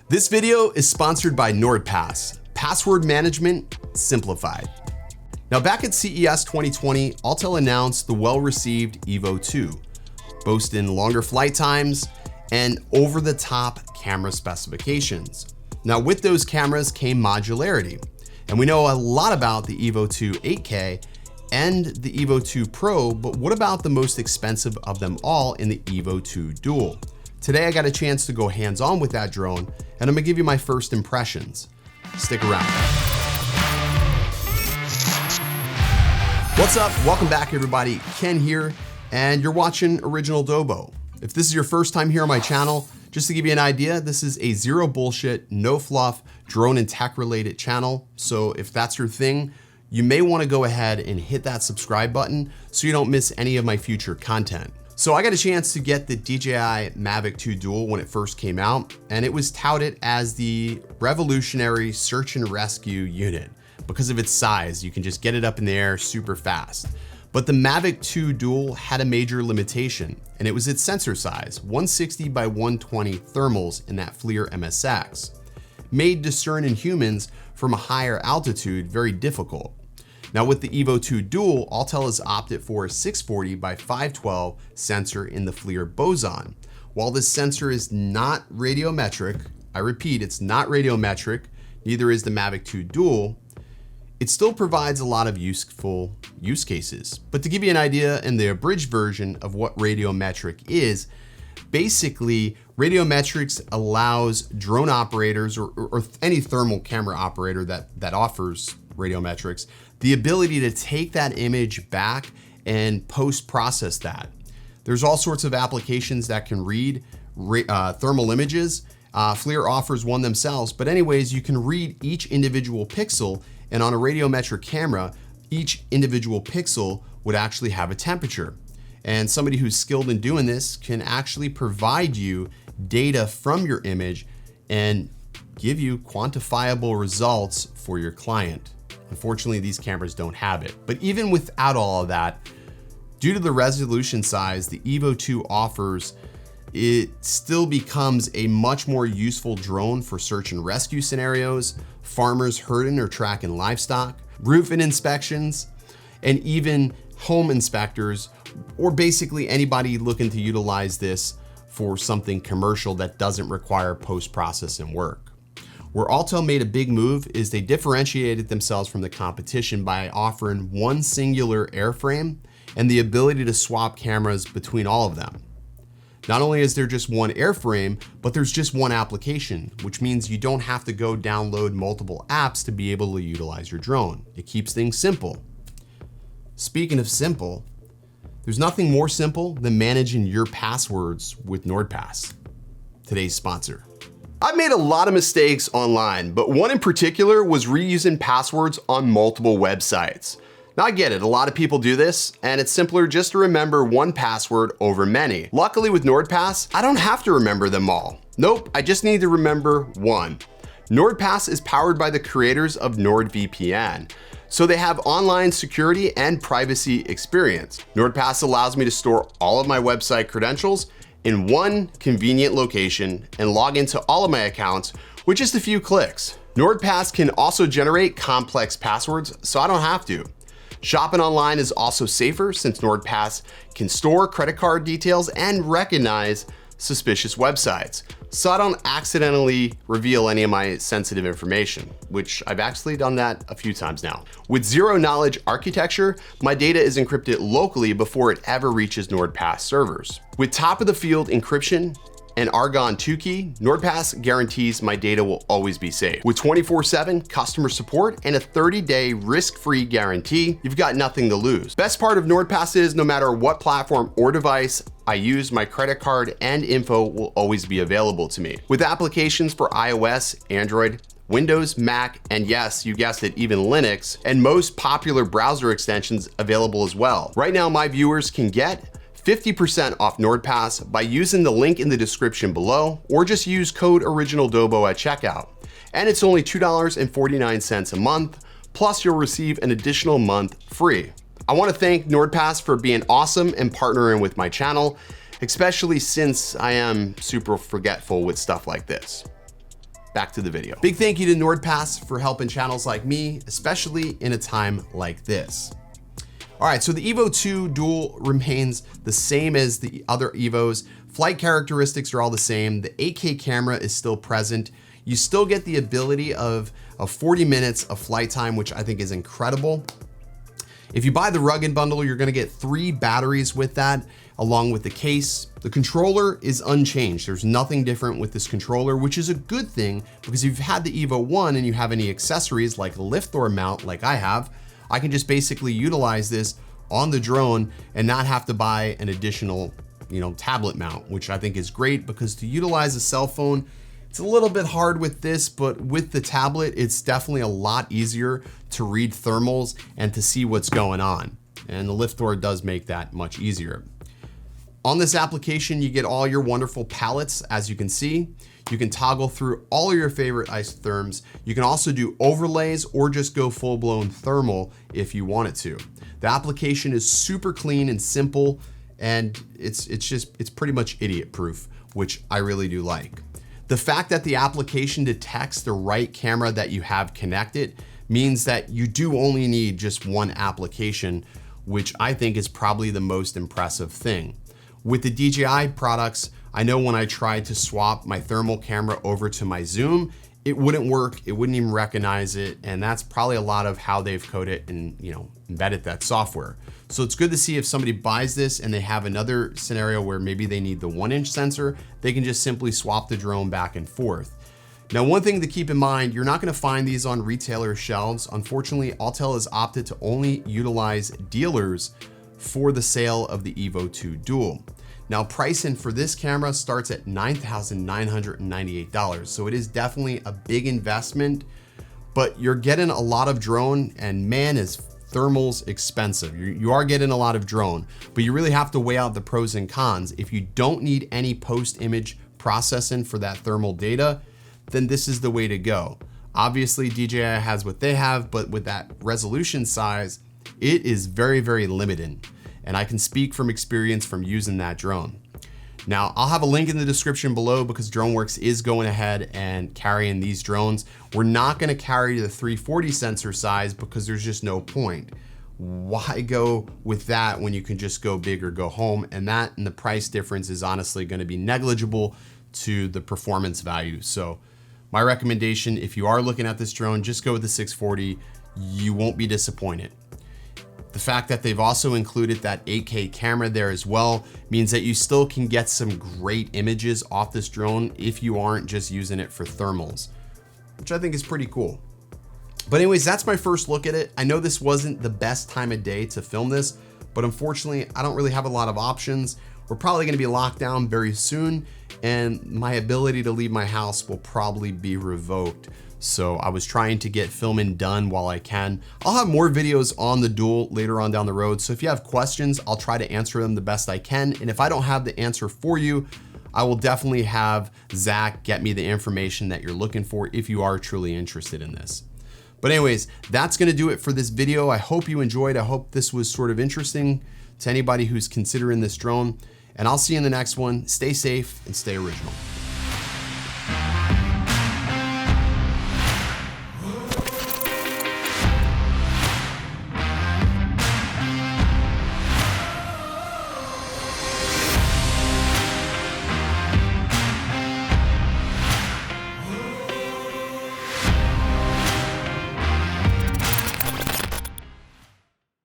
This video is sponsored by NordPass, password management simplified. Now back at CES 2020, Autel announced the well-received Evo 2, boasting longer flight times and over-the-top camera specifications. Now with those cameras came modularity, and we know a lot about the Evo 2 8K and the Evo 2 Pro, but what about the most expensive of them all in the Evo 2 Dual? Today I got a chance to go hands-on with that drone, and I'm gonna give you my first impressions. Stick around. What's up? Welcome back everybody, Ken here, and you're watching Original Dobo. If this is your first time here on my channel, just to give you an idea, this is a zero bullshit, no fluff, drone and tech related channel. So if that's your thing, you may wanna go ahead and hit that subscribe button so you don't miss any of my future content. So I got a chance to get the DJI Mavic 2 Dual when it first came out, and it was touted as the revolutionary search and rescue unit. Because of its size, you can just get it up in the air super fast. But the Mavic 2 Dual had a major limitation, and it was its sensor size, 160 by 120 thermals in that FLIR MSX. Made discerning humans from a higher altitude very difficult. Now with the Evo 2 Dual, Autel has opted for a 640 by 512 sensor in the FLIR boson. While this sensor is not radiometric, I repeat, it's not radiometric, neither is the Mavic 2 Dual, it still provides a lot of useful use cases. But to give you an idea in the abridged version of what radiometric is, basically radiometrics allows drone operators or any thermal camera operator that offers radiometrics, the ability to take that image back and post-process that. There's all sorts of applications that can read thermal images. FLIR offers one themselves, but anyways, you can read each individual pixel, and on a radiometric camera, each individual pixel would actually have a temperature. And somebody who's skilled in doing this can actually provide you data from your image and give you quantifiable results for your client. Unfortunately, these cameras don't have it. But even without all of that, due to the resolution size the Evo 2 offers, it still becomes a much more useful drone for search and rescue scenarios, farmers herding or tracking livestock, roofing inspections, and even home inspectors, or basically anybody looking to utilize this for something commercial that doesn't require post-processing work. Where Autel made a big move is they differentiated themselves from the competition by offering one singular airframe and the ability to swap cameras between all of them. Not only is there just one airframe, but there's just one application, which means you don't have to go download multiple apps to be able to utilize your drone. It keeps things simple. Speaking of simple, there's nothing more simple than managing your passwords with NordPass, today's sponsor. I've made a lot of mistakes online, but one in particular was reusing passwords on multiple websites. Now I get it, a lot of people do this, and it's simpler just to remember one password over many. Luckily with NordPass, I don't have to remember them all. Nope, I just need to remember one. NordPass is powered by the creators of NordVPN, so they have online security and privacy experience. NordPass allows me to store all of my website credentials in one convenient location and log into all of my accounts with just a few clicks. NordPass can also generate complex passwords, so I don't have to. Shopping online is also safer since NordPass can store credit card details and recognize suspicious websites, so I don't accidentally reveal any of my sensitive information, which I've actually done that a few times now. With zero knowledge architecture, my data is encrypted locally before it ever reaches NordPass servers. With top of the field encryption and Argon 2 key, NordPass guarantees my data will always be safe. With 24/7 customer support and a 30-day risk-free guarantee, you've got nothing to lose. Best part of NordPass is no matter what platform or device I use, my credit card and info will always be available to me. With applications for iOS, Android, Windows, Mac, and yes, you guessed it, even Linux, and most popular browser extensions available as well. Right now, my viewers can get 50% off NordPass by using the link in the description below, or just use code OriginalDobo at checkout. And it's only $2.49 a month, plus you'll receive an additional month free. I want to thank NordPass for being awesome and partnering with my channel, especially since I am super forgetful with stuff like this. back to the video. Big thank you to NordPass for helping channels like me, especially in a time like this. All right, so the Evo 2 Dual remains the same as the other Evos. Flight characteristics are all the same. The 8K camera is still present. You still get the ability of 40 minutes of flight time, which I think is incredible. If you buy the rugged bundle, you're gonna get 3 batteries with that, along with the case. The controller is unchanged. There's nothing different with this controller, which is a good thing, because if you've had the Evo 1 and you have any accessories like a lift or mount like I have, I can just basically utilize this on the drone and not have to buy an additional, tablet mount, which I think is great, because to utilize a cell phone, it's a little bit hard with this, but with the tablet, it's definitely a lot easier to read thermals and to see what's going on. And the lift door does make that much easier. On this application, you get all your wonderful palettes, as you can see. You can toggle through all your favorite isotherms. You can also do overlays or just go full-blown thermal if you wanted to. The application is super clean and simple, and it's pretty much idiot-proof, which I really do like. The fact that the application detects the right camera that you have connected means that you do only need just one application, which I think is probably the most impressive thing. With the DJI products, I know when I tried to swap my thermal camera over to my zoom, it wouldn't work, it wouldn't even recognize it, and that's probably a lot of how they've coded and embedded that software. So it's good to see if somebody buys this and they have another scenario where maybe they need the 1-inch sensor, they can just simply swap the drone back and forth. Now, one thing to keep in mind, you're not gonna find these on retailer shelves. Unfortunately, Autel has opted to only utilize dealers for the sale of the Evo 2 Dual. Now, pricing for this camera starts at $9,998. So it is definitely a big investment, but you're getting a lot of drone, and man, is thermals expensive. You are getting a lot of drone, but you really have to weigh out the pros and cons. If you don't need any post-image processing for that thermal data, then this is the way to go. Obviously, DJI has what they have, but with that resolution size, it is very, very limited. And I can speak from experience from using that drone. Now, I'll have a link in the description below, because DroneWorks is going ahead and carrying these drones. We're not gonna carry the 340 sensor size because there's just no point. Why go with that when you can just go big or go home? And that and the price difference is honestly gonna be negligible to the performance value. So my recommendation, if you are looking at this drone, just go with the 640. You won't be disappointed. The fact that they've also included that 8K camera there as well means that you still can get some great images off this drone if you aren't just using it for thermals, which I think is pretty cool. But anyways, that's my first look at it. I know this wasn't the best time of day to film this, but unfortunately, I don't really have a lot of options. We're probably gonna be locked down very soon, and my ability to leave my house will probably be revoked. So I was trying to get filming done while I can. I'll have more videos on the Dual later on down the road. So if you have questions, I'll try to answer them the best I can. And if I don't have the answer for you, I will definitely have Zach get me the information that you're looking for if you are truly interested in this. But anyways, that's gonna do it for this video. I hope you enjoyed. I hope this was sort of interesting to anybody who's considering this drone. And I'll see you in the next one. Stay safe and stay original.